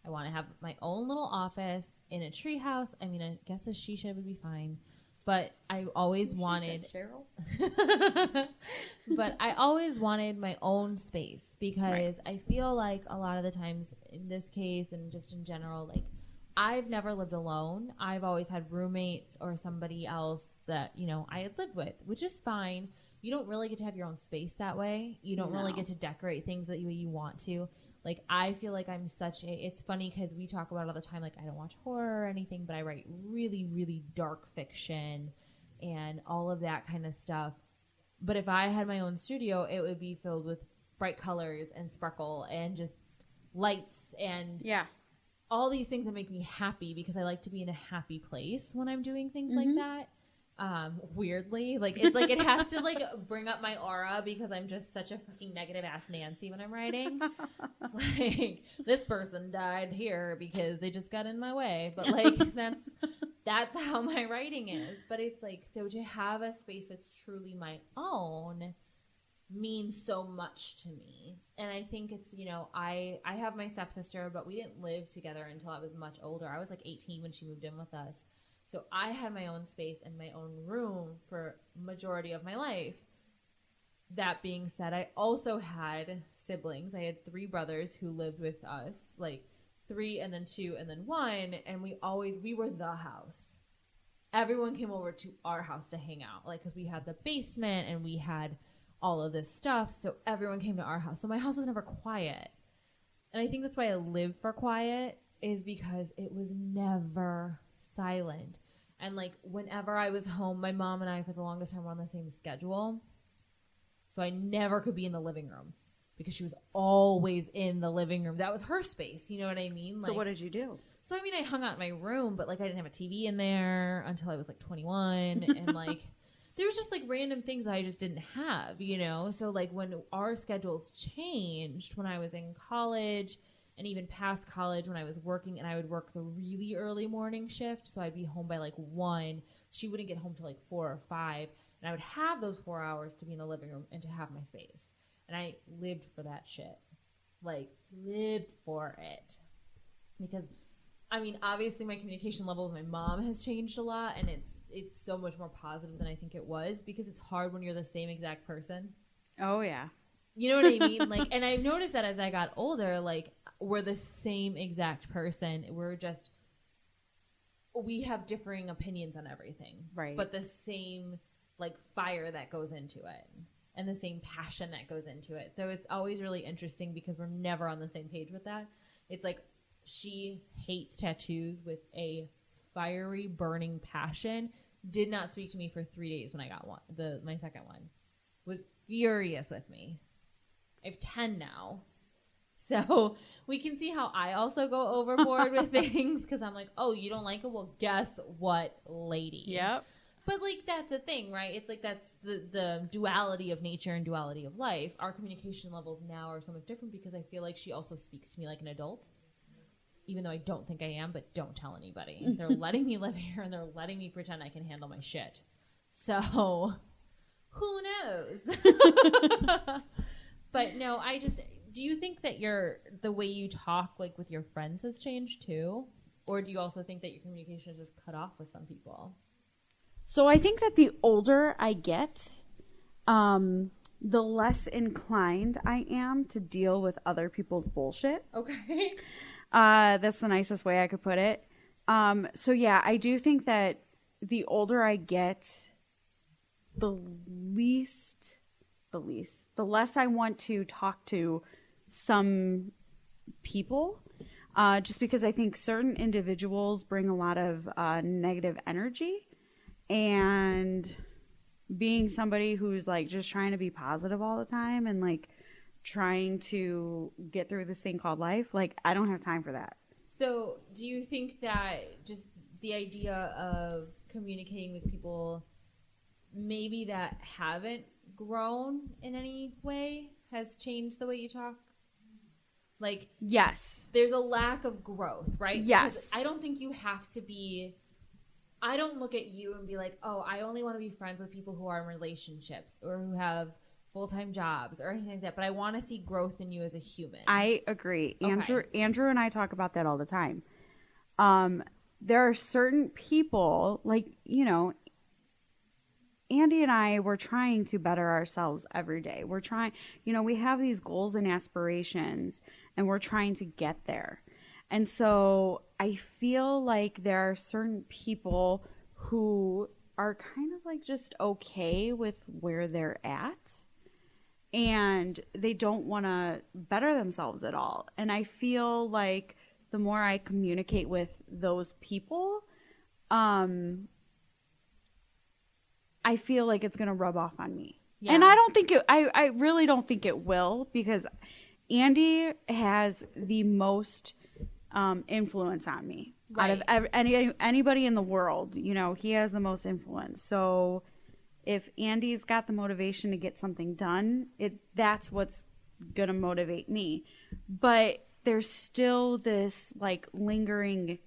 I want to have my own little office in a tree house. I mean, I guess a she shed would be fine, but I always wanted
Cheryl.
But I always wanted my own space, because I feel like a lot of the times in this case and just in general, like, I've never lived alone. I've always had roommates or somebody else that, I had lived with, which is fine. You don't really get to have your own space that way. You don't really get to decorate things that you want to. Like, I feel like I'm it's funny because we talk about it all the time. Like, I don't watch horror or anything, but I write really, really dark fiction and all of that kind of stuff. But if I had my own studio, it would be filled with bright colors and sparkle and just lights and all these things that make me happy, because I like to be in a happy place when I'm doing things like that. weirdly. Like it has to like bring up my aura because I'm just such a fucking negative ass Nancy when I'm writing. It's like this person died here because they just got in my way. But like that's how my writing is. But it's like, so to have a space that's truly my own means so much to me. And I think it's, you know, I have my stepsister, but we didn't live together until I was much older. I was like 18 when she moved in with us. So I had my own space and my own room for majority of my life. That being said, I also had siblings. I had 3 brothers who lived with us, like 3 and then 2 and then 1. And we were the house. Everyone came over to our house to hang out, like, because we had the basement and we had all of this stuff. So everyone came to our house. So my house was never quiet. And I think that's why I live for quiet, is because it was never silent. And like whenever I was home, my mom and I for the longest time were on the same schedule. So I never could be in the living room because she was always in the living room. That was her space. You know what I mean?
So what did you do?
So I mean, I hung out in my room, but like I didn't have a TV in there until I was like 21. And like there was just like random things that I just didn't have, you know? So like when our schedules changed when I was in college, and even past college when I was working, and I would work the really early morning shift, so I'd be home by like 1. She wouldn't get home till like 4 or 5, and I would have those 4 hours to be in the living room and to have my space. And I lived for that shit. Like, lived for it. Because, I mean, obviously my communication level with my mom has changed a lot, and it's so much more positive than I think it was, because it's hard when you're the same exact person.
Oh, yeah.
You know what I mean? Like, and I've noticed that as I got older, like, we're the same exact person. We have differing opinions on everything.
Right.
But the same, like, fire that goes into it and the same passion that goes into it. So it's always really interesting because we're never on the same page with that. It's like she hates tattoos with a fiery, burning passion. Did not speak to me for 3 days when I got my second one. Was furious with me. I have 10 now. So we can see how I also go overboard with things, because I'm like, oh, you don't like it? Well, guess what, lady?
Yep.
But, like, that's the thing, right? It's like that's the duality of nature and duality of life. Our communication levels now are so much different because I feel like she also speaks to me like an adult, even though I don't think I am, but don't tell anybody. They're letting me live here, and they're letting me pretend I can handle my shit. So who knows? But no, do you think that the way you talk, like, with your friends has changed too? Or do you also think that your communication is just cut off with some people?
So I think that the older I get, the less inclined I am to deal with other people's bullshit.
Okay.
That's the nicest way I could put it. So yeah, I do think that the older I get, the less I want to talk to some people, just because I think certain individuals bring a lot of negative energy, and being somebody who's like just trying to be positive all the time and like trying to get through this thing called life, like I don't have time for that.
So do you think that just the idea of communicating with people maybe that haven't grown in any way has changed the way you talk? Like,
yes,
there's a lack of growth, right?
Yes.
Because I don't think you have to be, I don't look at you and be like, oh, I only want to be friends with people who are in relationships or who have full-time jobs or anything like that, but I want to see growth in you as a human.
I agree.
Okay.
Andrew and I talk about that all the time. There are certain people, like, you know, Andy and I, we're trying to better ourselves every day. We're trying, you know, we have these goals and aspirations, and we're trying to get there. And so I feel like there are certain people who are kind of like just okay with where they're at, and they don't want to better themselves at all. And I feel like the more I communicate with those people, I feel like it's going to rub off on me. Yeah. And I don't think I really don't think it will, because Andy has the most influence on me. out of anybody in the world. You know, he has the most influence. So if Andy's got the motivation to get something done, that's what's going to motivate me. But there's still this like lingering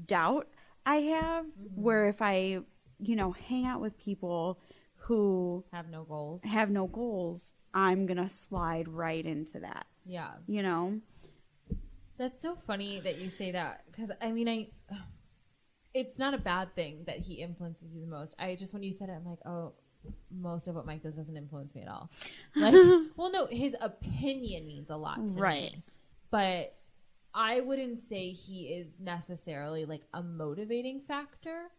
doubt I have where if I, you know, hang out with people who
have no goals, I'm going to slide right into that. Yeah.
You know?
That's so funny that you say that because, I mean, it's not a bad thing that he influences you the most. When you said it, I'm like, oh, most of what Mike does doesn't influence me at all. Like, well, no, his opinion means a lot to me. But I wouldn't say he is necessarily like a motivating factor.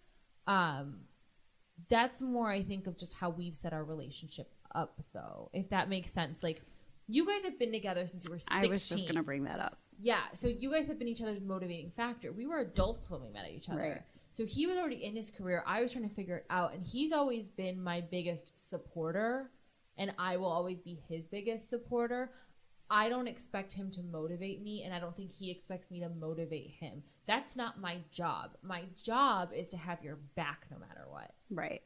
That's more, I think, of just how we've set our relationship up, though, if that makes sense. Like, you guys have been together since you were 16.
I was just going to bring that up.
Yeah, so you guys have been each other's motivating factor. We were adults when we met each other. Right. So he was already in his career. I was trying to figure it out, and he's always been my biggest supporter, and I will always be his biggest supporter. I don't expect him to motivate me, and I don't think he expects me to motivate him. That's not my job. My job is to have your back no matter what.
Right.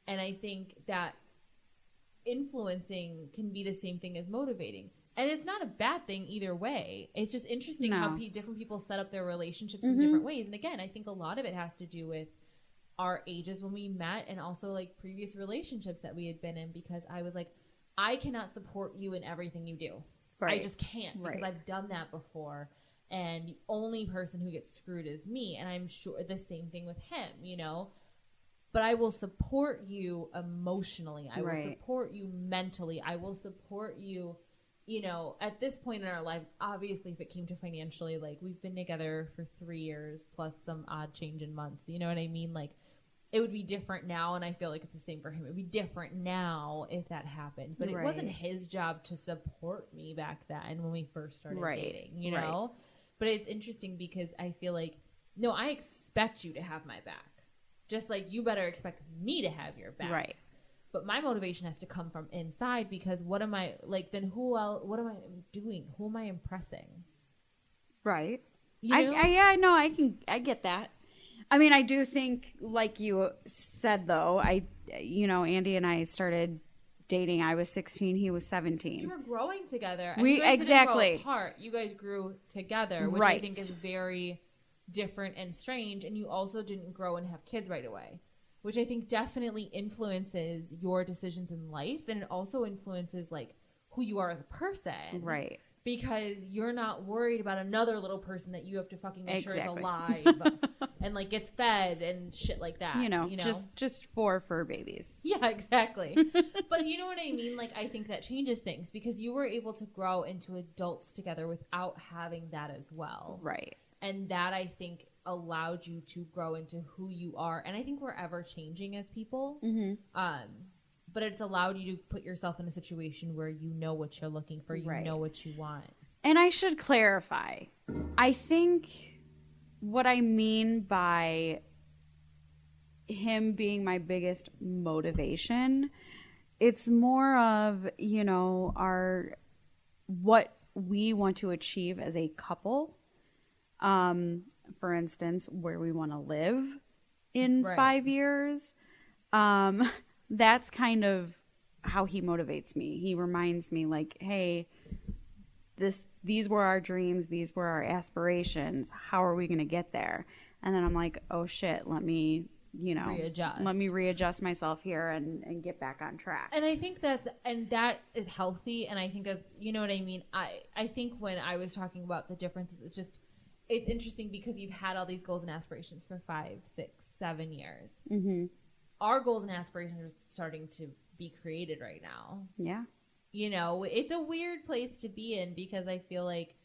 And I think that influencing can be the same thing as motivating. And it's not a bad thing either way. It's just interesting how different people set up their relationships in different ways. And again, I think a lot of it has to do with our ages when we met and also like previous relationships that we had been in, because I was like, I cannot support you in everything you do. Right. I just can't because I've done that before. And the only person who gets screwed is me. And I'm sure the same thing with him, you know. But I will support you emotionally. I will support you mentally. I will support you, you know, at this point in our lives. Obviously, if it came to financially, like we've been together for 3 years plus some odd change in months. You know what I mean? Like it would be different now. And I feel like it's the same for him. It would be different now if that happened. But it wasn't his job to support me back then when we first started dating, you know? But it's interesting because I feel like, no, I expect you to have my back. Just like you better expect me to have your back. Right. But my motivation has to come from inside because what am I, like, then who else, what am I doing? Who am I impressing?
Right.
You know?
I get that. I mean, I do think, like you said, though, Andy and I started dating. I was 16, he was 17.
You were growing together. And you guys didn't grow apart. You guys grew together, which I think is very different and strange. And you also didn't grow and have kids right away, which I think definitely influences your decisions in life. And it also influences like who you are as a person. Right. Because you're not worried about another little person that you have to fucking make sure is alive and like gets fed and shit like that. You know?
Just 4 fur babies.
Yeah, exactly. But you know what I mean? Like, I think that changes things because you were able to grow into adults together without having that as well. Right. And that, I think, allowed you to grow into who you are. And I think we're ever changing as people. Mm-hmm. But it's allowed you to put yourself in a situation where you know what you're looking for. You know what you want.
And I should clarify. I think what I mean by him being my biggest motivation, it's more of, what we want to achieve as a couple. For instance, where we want to live in 5 years. That's kind of how he motivates me. He reminds me like, hey, these were our dreams. These were our aspirations. How are we going to get there? And then I'm like, oh shit, let me readjust myself here and get back on track.
And I think that is healthy. And I think that's, you know what I mean? I think when I was talking about the differences, it's interesting because you've had all these goals and aspirations for 5, 6, 7 years. Mm-hmm. Our goals and aspirations are starting to be created right now. Yeah. It's a weird place to be in because I feel like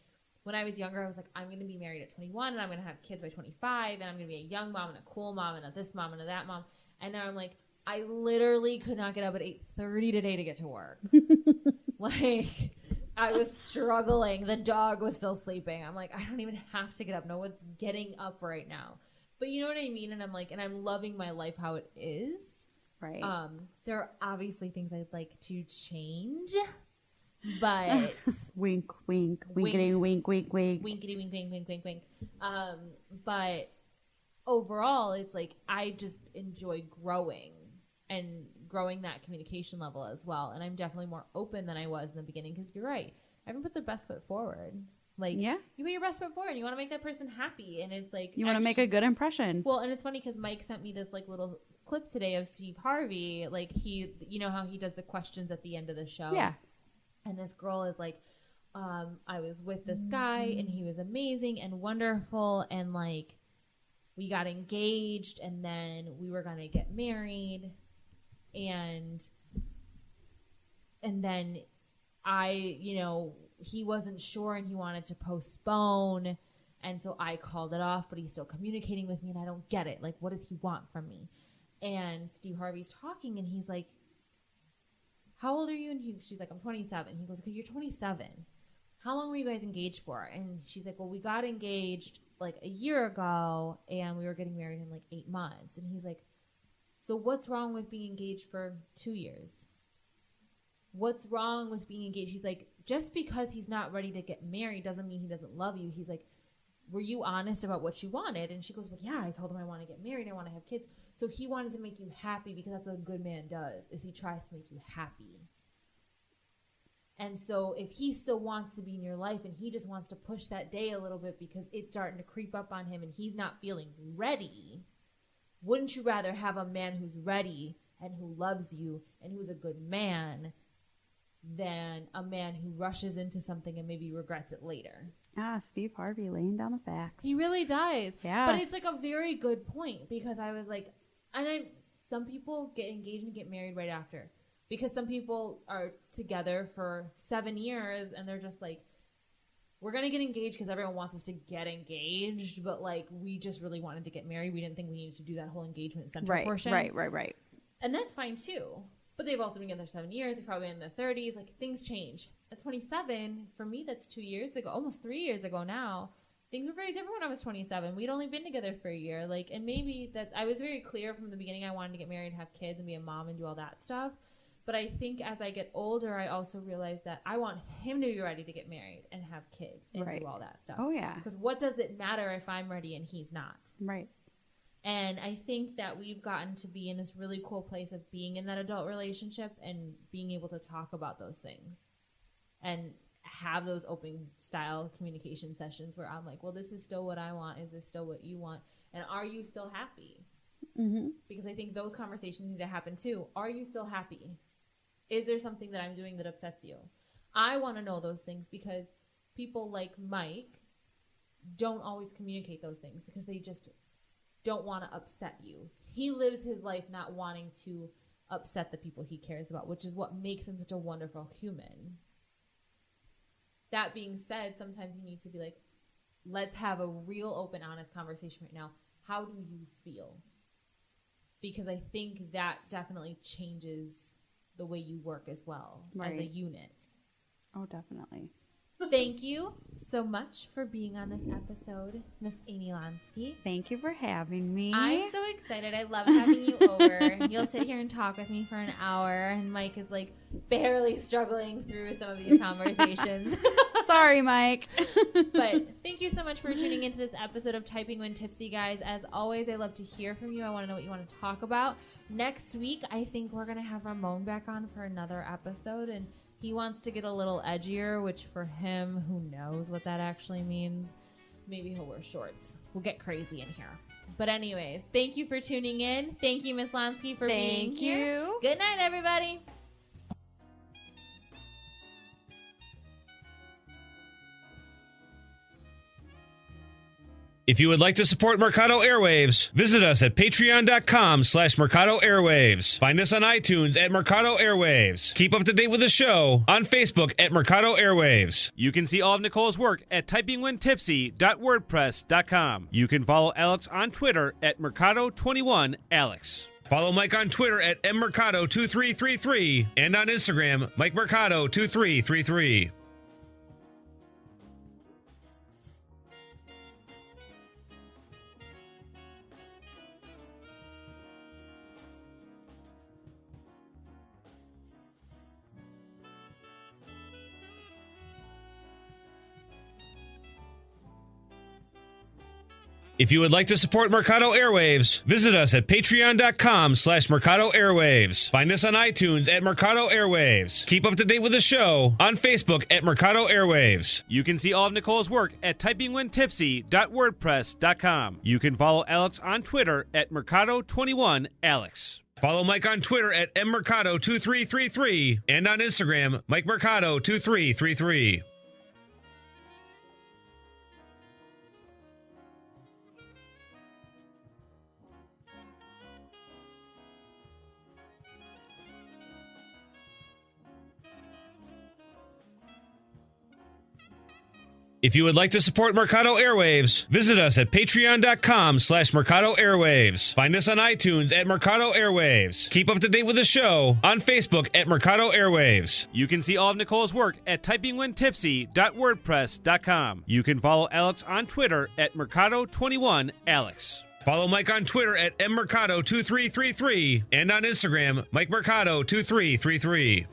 when I was younger, I was like, I'm going to be married at 21 and I'm going to have kids by 25 and I'm going to be a young mom and a cool mom and a this mom and a that mom. And now I'm like, I literally could not get up at 8:30 today to get to work. Like, I was struggling. The dog was still sleeping. I'm like, I don't even have to get up. No one's getting up right now. But you know what I mean? And I'm like, and I'm loving my life how it is. Right. There are obviously things I'd like to change, but
wink, wink, winkety, wink, wink, wink,
winkety, wink, wink, wink, wink, wink. But overall, it's like I just enjoy growing and growing that communication level as well. And I'm definitely more open than I was in the beginning, because you're right. Everyone puts their best foot forward. Like,
Yeah.
you put your best foot forward. You want to make that person happy. And it's like,
You want to make a good impression.
well, and it's funny because Mike sent me this like little clip today of Steve Harvey. Like, he, you know how he does the questions at the end of the show?
Yeah.
And this girl is like, I was with this guy and he was amazing and wonderful. And like, we got engaged and then we were going to get married. And then I, you know, he wasn't sure and he wanted to postpone. And so I called it off, but he's still communicating with me and I don't get it. Like, what does he want from me? And Steve Harvey's talking and he's like, how old are you? And she's like, I'm 27. He goes, okay, you're 27. How long were you guys engaged for? And she's like, well, we got engaged like a year ago and we were getting married in like 8 months. And he's like, so what's wrong with being engaged for 2 years? What's wrong with being engaged? He's like, just because he's not ready to get married doesn't mean he doesn't love you. He's like, were you honest about what you wanted? And she goes, well, yeah, I told him I want to get married. I want to have kids. So he wanted to make you happy, because that's what a good man does, is he tries to make you happy. And so if he still wants to be in your life and he just wants to push that day a little bit because it's starting to creep up on him and he's not feeling ready, wouldn't you rather have a man who's ready and who loves you and who's a good man than a man who rushes into something and maybe regrets it later?
Steve Harvey laying down the facts.
He really does.
Yeah.
But it's like a very good point, because I was like, some people get engaged and get married right after, because some people are together for 7 years and they're just like, we're going to get engaged because everyone wants us to get engaged, but like, we just really wanted to get married. We didn't think we needed to do that whole engagement center portion.
Right.
And that's fine too. But they've also been together 7 years. They're probably in their 30s. Like, things change. At 27, for me, that's 2 years ago, almost 3 years ago now. Things were very different when I was 27. We'd only been together for a year. Like, and maybe that I was very clear from the beginning I wanted to get married and have kids and be a mom and do all that stuff. But I think as I get older, I also realize that I want him to be ready to get married and have kids and do all that stuff.
Oh, yeah.
Because what does it matter if I'm ready and he's not?
Right.
And I think that we've gotten to be in this really cool place of being in that adult relationship and being able to talk about those things and have those open style communication sessions where I'm like, well, this is still what I want. Is this still what you want? And are you still happy?
Mm-hmm.
Because I think those conversations need to happen too. Are you still happy? Is there something that I'm doing that upsets you? I want to know those things, because people like Mike don't always communicate those things because they just don't want to upset you. He lives his life not wanting to upset the people he cares about, which is what makes him such a wonderful human. That being said, sometimes you need to be like, let's have a real open, honest conversation right now. How do you feel? Because I think that definitely changes the way you work as well, as a unit.
Oh, definitely.
Thank you so much for being on this episode, Miss Aimee Lonski.
Thank you for having me.
I'm so excited. I love having you over. You'll sit here and talk with me for an hour, and Mike is like barely struggling through some of these conversations.
Sorry, Mike.
But thank you so much for tuning into this episode of Typing When Tipsy, guys. As always, I love to hear from you. I want to know what you want to talk about. Next week, I think we're going to have Ramon back on for another episode, and he wants to get a little edgier, which for him, who knows what that actually means. Maybe he'll wear shorts. We'll get crazy in here. But anyways, thank you for tuning in. Thank you, Miss Lonski, for being here.
Thank you.
Good night, everybody.
If you would like to support Mercado Airwaves, visit us at patreon.com/Mercado Airwaves. Find us on iTunes at Mercado Airwaves. Keep up to date with the show on Facebook at Mercado Airwaves. You can see all of Nicole's work at typingwhentipsy.wordpress.com. You can follow Alex on Twitter at Mercado21Alex. Follow Mike on Twitter at mmercado2333 and on Instagram, MikeMercado2333. If you would like to support Mercado Airwaves, visit us at patreon.com/Mercado Airwaves. Find us on iTunes at Mercado Airwaves. Keep up to date with the show on Facebook at Mercado Airwaves. You can see all of Nicole's work at typingwhentipsy.wordpress.com. You can follow Alex on Twitter at Mercado21Alex. Follow Mike on Twitter at mmercado2333 and on Instagram, MikeMercado2333. If you would like to support Mercado Airwaves, visit us at patreon.com/Mercado Airwaves. Find us on iTunes at Mercado Airwaves. Keep up to date with the show on Facebook at Mercado Airwaves. You can see all of Nicole's work at typingwhentipsy.wordpress.com. You can follow Alex on Twitter at Mercado21Alex. Follow Mike on Twitter at mmercado2333 and on Instagram, MikeMercado2333.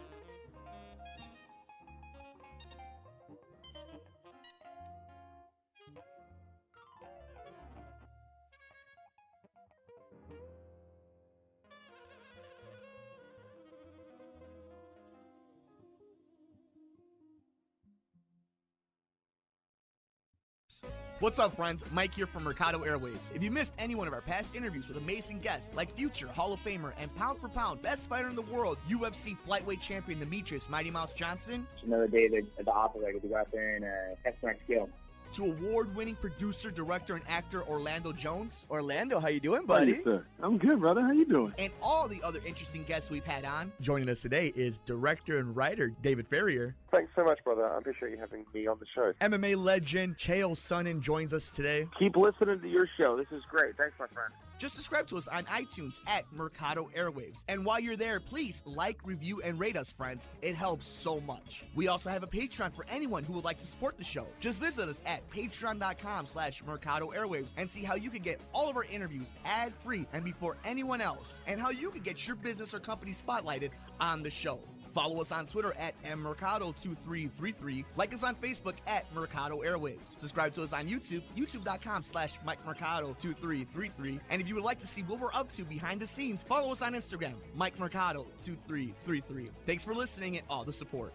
What's up, friends? Mike here from Mercado Airwaves. If you missed any one of our past interviews with amazing guests like future Hall of Famer and pound for pound best fighter in the world, UFC flyweight champion Demetrius Mighty Mouse Johnson,
Another day at the operator to go out there and test my skill.
to award-winning producer, director, and actor Orlando Jones,
Orlando, how you doing, buddy? Hey, sir. I'm good, brother. How you doing?
and all the other interesting guests we've had on. Joining us today is director and writer David Ferrier.
Thanks so much, brother. I appreciate you having me on the show.
MMA legend Chael Sonnen joins us today.
Keep listening to your show. This is great. Thanks, my friend.
Just subscribe to us on iTunes at Mercado Airwaves. And while you're there, please like, review, and rate us, friends. It helps so much. We also have a Patreon for anyone who would like to support the show. Just visit us at patreon.com/Mercado Airwaves and see how you can get all of our interviews ad-free and before anyone else, and how you can get your business or company spotlighted on the show. Follow us on Twitter at mmercado2333. Like us on Facebook at Mercado Airwaves. Subscribe to us on YouTube, youtube.com/MikeMercado2333. And if you would like to see what we're up to behind the scenes, follow us on Instagram, MikeMercado2333. Thanks for listening and all the support.